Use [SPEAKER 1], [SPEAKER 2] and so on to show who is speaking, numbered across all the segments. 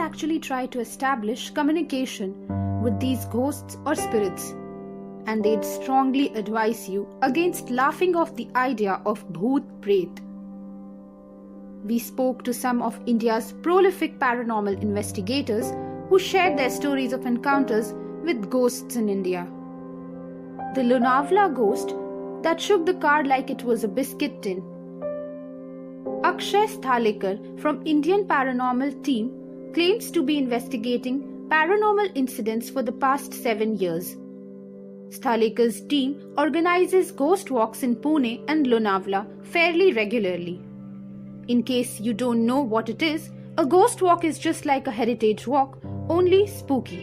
[SPEAKER 1] actually try to establish communication with these ghosts or spirits, and they'd strongly advise you against laughing off the idea of bhoot pret. We spoke to some of India's prolific paranormal investigators who shared their stories of encounters with ghosts in India. The Lonavala ghost that shook the car like it was a biscuit tin. Akshay Sthalekar from Indian Paranormal Team claims to be investigating paranormal incidents for the past 7 years. Sthalekar's team organizes ghost walks in Pune and Lonavala fairly regularly. In case you don't know what it is, a ghost walk is just like a heritage walk, only spooky.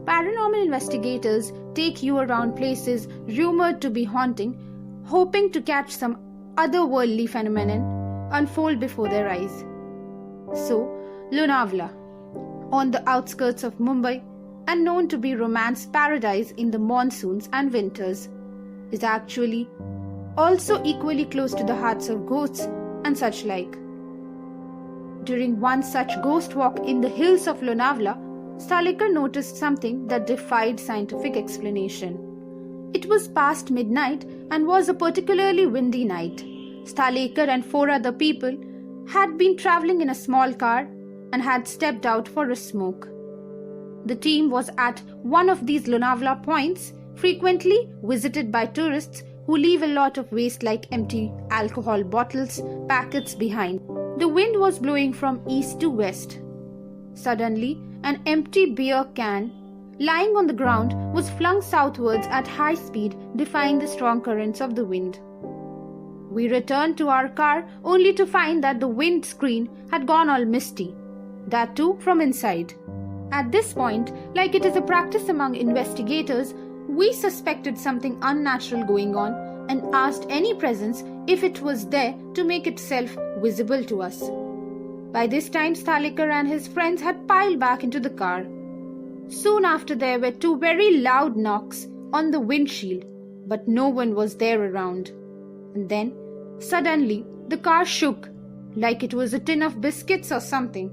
[SPEAKER 1] Paranormal investigators take you around places rumored to be haunting, hoping to catch some otherworldly phenomenon unfold before their eyes. So, Lonavala, on the outskirts of Mumbai and known to be romance paradise in the monsoons and winters, is actually also equally close to the hearts of ghosts and such like. During one such ghost walk in the hills of Lonavala, Sthalekar noticed something that defied scientific explanation. It was past midnight and was a particularly windy night. Sthalekar and 4 other people had been travelling in a small car and had stepped out for a smoke. The team was at one of these Lonavala points, frequently visited by tourists who leave a lot of waste like empty alcohol bottles, packets behind. The wind was blowing from east to west. Suddenly, an empty beer can lying on the ground was flung southwards at high speed, defying the strong currents of the wind. We returned to our car only to find that the windscreen had gone all misty, that too from inside. At this point, like it is a practice among investigators, we suspected something unnatural going on and asked any presence if it was there to make itself visible to us. By this time, Sthalekar and his friends had piled back into the car. Soon after there were 2 very loud knocks on the windshield, but no one was there around. And then, suddenly, the car shook, like it was a tin of biscuits or something.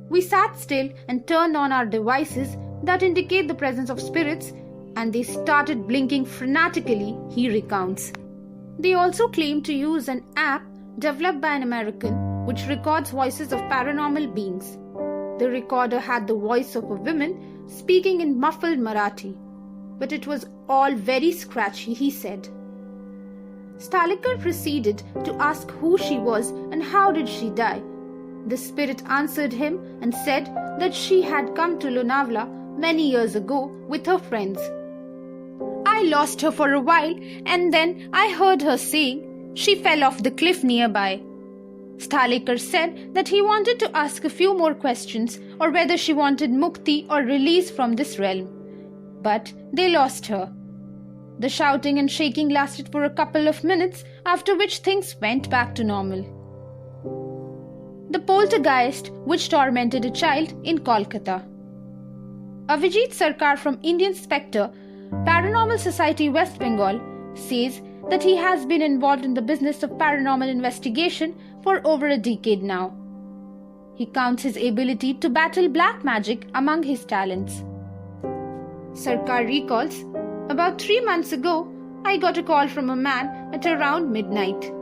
[SPEAKER 1] We sat still and turned on our devices that indicate the presence of spirits, and they started blinking frantically, he recounts. They also claim to use an app developed by an American which records voices of paranormal beings. The recorder had the voice of a woman speaking in muffled Marathi, but it was all very scratchy, he said. Sthalekar proceeded to ask who she was and how did she die. The spirit answered him and said that she had come to Lonavala many years ago with her friends. I lost her for a while and then I heard her saying she fell off the cliff nearby. Sthalekar said that he wanted to ask a few more questions or whether she wanted mukti or release from this realm. But they lost her. The shouting and shaking lasted for a couple of minutes, after which things went back to normal. The poltergeist which tormented a child in Kolkata. Avijit Sarkar from Indian Spectre, Paranormal Society West Bengal, says that he has been involved in the business of paranormal investigation for over a decade now. He counts his ability to battle black magic among his talents. Sarkar recalls, about 3 months ago, I got a call from a man at around midnight.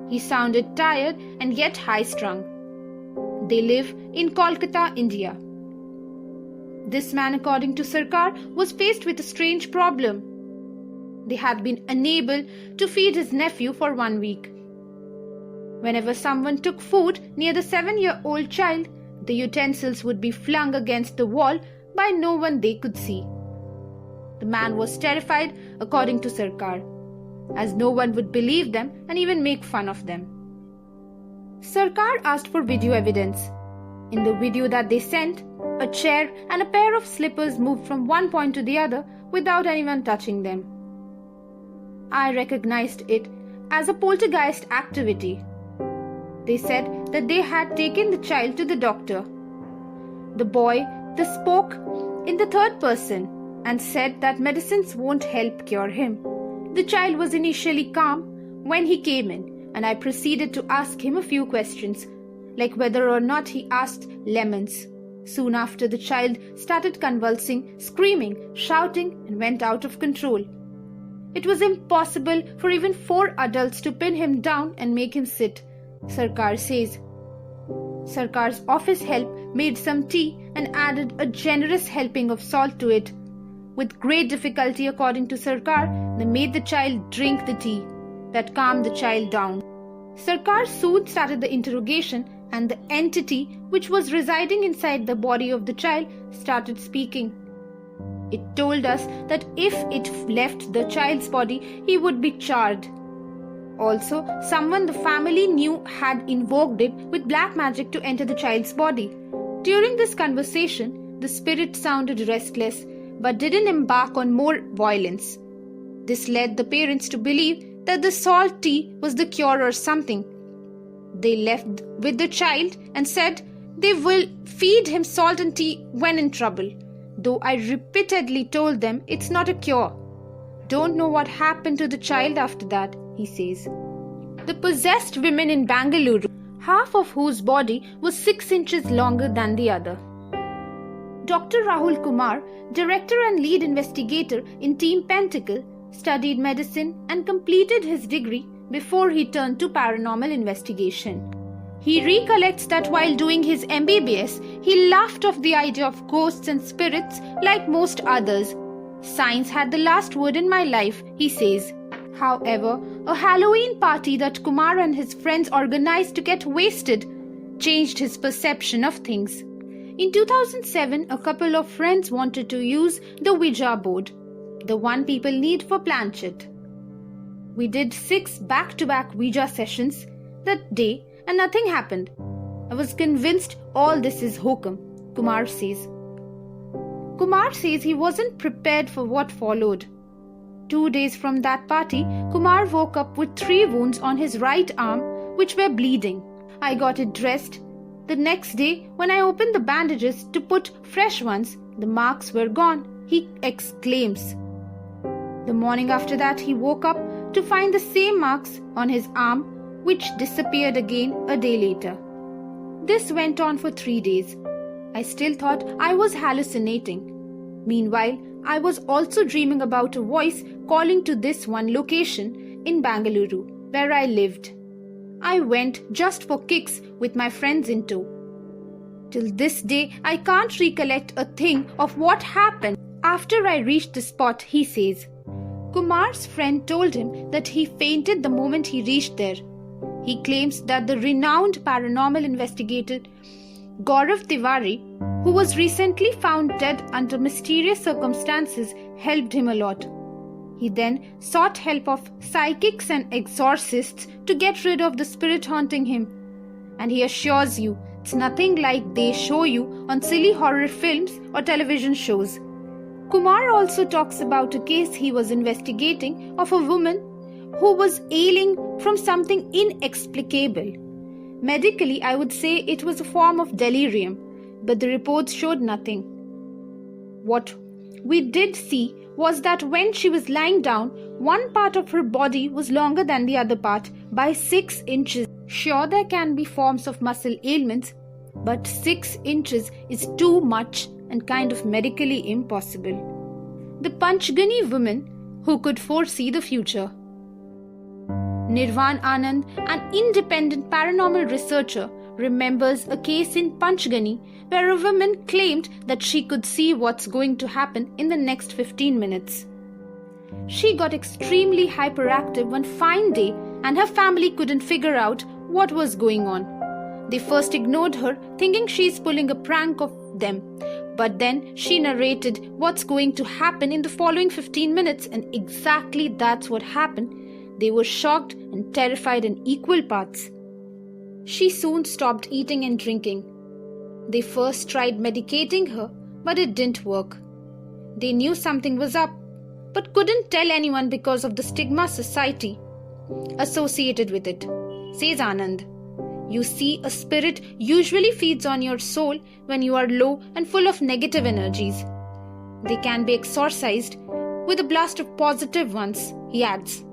[SPEAKER 1] He sounded tired and yet high-strung. They live in Kolkata, India. This man, according to Sarkar, was faced with a strange problem. They had been unable to feed his nephew for 1 week. Whenever someone took food near the 7-year-old child, the utensils would be flung against the wall by no one they could see. The man was terrified, according to Sarkar, as no one would believe them and even make fun of them. Sarkar asked for video evidence. In the video that they sent, a chair and a pair of slippers moved from one point to the other without anyone touching them. I recognized it as a poltergeist activity. They said that they had taken the child to the doctor. The boy spoke in the third person and said that medicines won't help cure him. The child was initially calm when he came in, and I proceeded to ask him a few questions, like whether or not he asked lemons. Soon after, the child started convulsing, screaming, shouting, and went out of control. It was impossible for even 4 adults to pin him down and make him sit, Sarkar says. Sarkar's office help made some tea and added a generous helping of salt to it. With great difficulty, according to Sarkar, they made the child drink the tea. That calmed the child down. Sarkar soon started the interrogation, and the entity which was residing inside the body of the child started speaking. It told us that if it left the child's body, he would be charred. Also, someone the family knew had invoked it with black magic to enter the child's body. During this conversation, the spirit sounded restless but didn't embark on more violence. This led the parents to believe that the salt tea was the cure or something. They left with the child and said they will feed him salt and tea when in trouble, though I repeatedly told them it's not a cure. Don't know what happened to the child after that, he says. The possessed women in Bangalore, half of whose body was 6 inches longer than the other. Dr. Rahul Kumar, director and lead investigator in Team Pentacle, studied medicine and completed his degree before he turned to paranormal investigation. He recollects that while doing his MBBS, he laughed off the idea of ghosts and spirits like most others. Science had the last word in my life, he says. However, a Halloween party that Kumar and his friends organized to get wasted changed his perception of things. In 2007, a couple of friends wanted to use the Ouija board, the one people need for planchette. We did 6 back-to-back Ouija sessions that day and nothing happened. I was convinced all this is hokum, Kumar says. Kumar says he wasn't prepared for what followed. 2 days from that party, Kumar woke up with 3 wounds on his right arm which were bleeding. I got it dressed. The next day, when I opened the bandages to put fresh ones, the marks were gone, he exclaims. The morning after that, he woke up to find the same marks on his arm, which disappeared again a day later. This went on for 3 days. I still thought I was hallucinating. Meanwhile, I was also dreaming about a voice calling to this one location in Bangalore, where I lived. I went just for kicks with my friends in tow. Till this day, I can't recollect a thing of what happened after I reached the spot, he says. Kumar's friend told him that he fainted the moment he reached there. He claims that the renowned paranormal investigator Gaurav Tiwari, who was recently found dead under mysterious circumstances, helped him a lot. He then sought help of psychics and exorcists to get rid of the spirit haunting him. And he assures you, it's nothing like they show you on silly horror films or television shows. Kumar also talks about a case he was investigating of a woman who was ailing from something inexplicable. Medically, I would say it was a form of delirium, but the reports showed nothing. What we did see was that when she was lying down, one part of her body was longer than the other part by 6 inches. Sure, there can be forms of muscle ailments, but 6 inches is too much and kind of medically impossible. The Panchgani woman who could foresee the future. Nirvan Anand, an independent paranormal researcher, remembers a case in Panchgani where a woman claimed that she could see what's going to happen in the next 15 minutes. She got extremely hyperactive one fine day and her family couldn't figure out what was going on. They first ignored her, thinking she's pulling a prank of them. But then she narrated what's going to happen in the following 15 minutes, and exactly that's what happened. They were shocked and terrified in equal parts. She soon stopped eating and drinking. They first tried medicating her, but it didn't work. They knew something was up, but couldn't tell anyone because of the stigma society associated with it, says Anand. You see, a spirit usually feeds on your soul when you are low and full of negative energies. They can be exorcised with a blast of positive ones, he adds.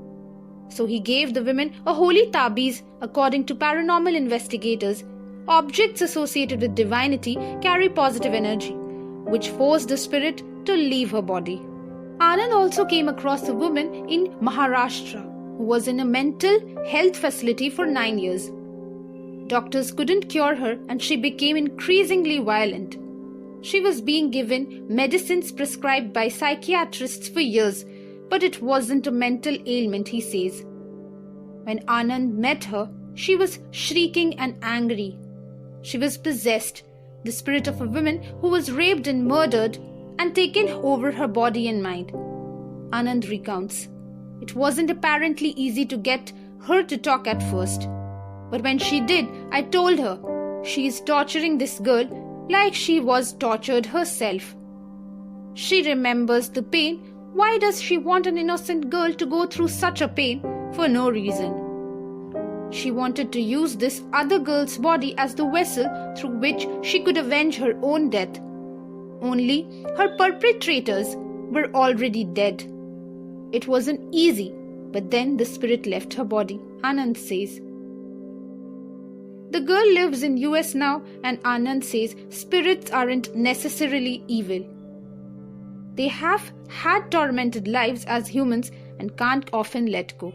[SPEAKER 1] So he gave the women a holy tabiz, according to paranormal investigators, Objects associated with divinity carry positive energy, which forced the spirit to leave her body. Anand also came across a woman in Maharashtra who was in a mental health facility for 9 years. Doctors couldn't cure her and she became increasingly violent. She was being given medicines prescribed by psychiatrists for years, but it wasn't a mental ailment, he says. When Anand met her, she was shrieking and angry. She was possessed, the spirit of a woman who was raped and murdered and taken over her body and mind. Anand recounts. It wasn't apparently easy to get her to talk at first. But when she did, I told her she is torturing this girl like she was tortured herself. She remembers the pain. Why does she want an innocent girl to go through such a pain for no reason? She wanted to use this other girl's body as the vessel through which she could avenge her own death. Only her perpetrators were already dead. It wasn't easy, but then the spirit left her body, Anand says. The girl lives in US now, and Anand says spirits aren't necessarily evil. They have had tormented lives as humans and can't often let go.